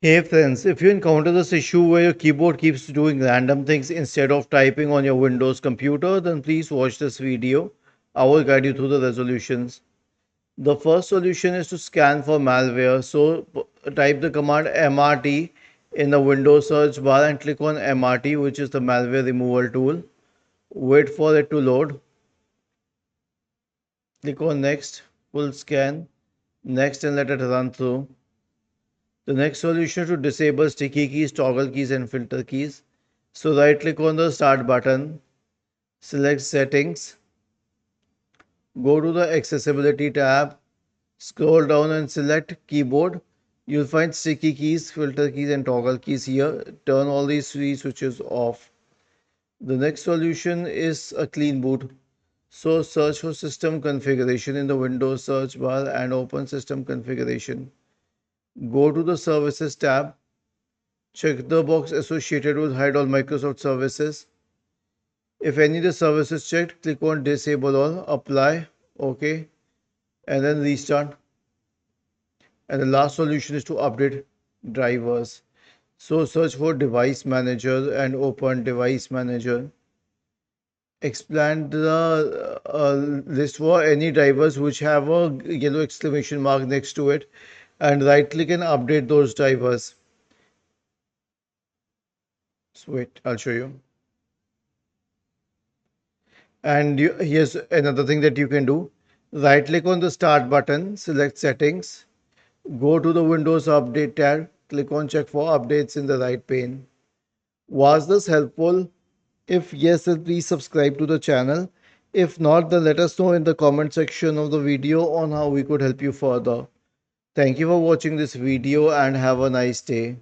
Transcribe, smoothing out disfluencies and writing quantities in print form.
Hey friends, if you encounter this issue where your keyboard keeps doing random things instead of typing on your Windows computer, then please watch this video. I will guide you through the resolutions. The first solution is to scan for malware. So type the command MRT in the Windows search bar and click on MRT, which is the malware removal tool. Wait for it to load. Click on next, full scan, next, and let it run through. The next solution is to disable sticky keys, toggle keys, and filter keys. So right click on the start button, select settings, go to the accessibility tab, scroll down and select keyboard. You'll find sticky keys, filter keys, and toggle keys here. Turn all these three switches off. The next solution is a clean boot. So search for system configuration in the Windows search bar and open system configuration. Go to the services tab. Check the box associated with hide all Microsoft services. If any of the services checked, click on disable all, apply, OK, and then restart. And the last solution is to update drivers. So search for device manager and open device manager. Expand the list for any drivers which have a yellow exclamation mark next to it and right click and update those drivers. So wait, I'll show you. And here's another thing that you can do. Right click on the start button, select settings, go to the Windows Update tab, click on check for updates in the right pane. Was this helpful? If yes, then please subscribe to the channel. If not, then let us know in the comment section of the video on how we could help you further. Thank you for watching this video and have a nice day.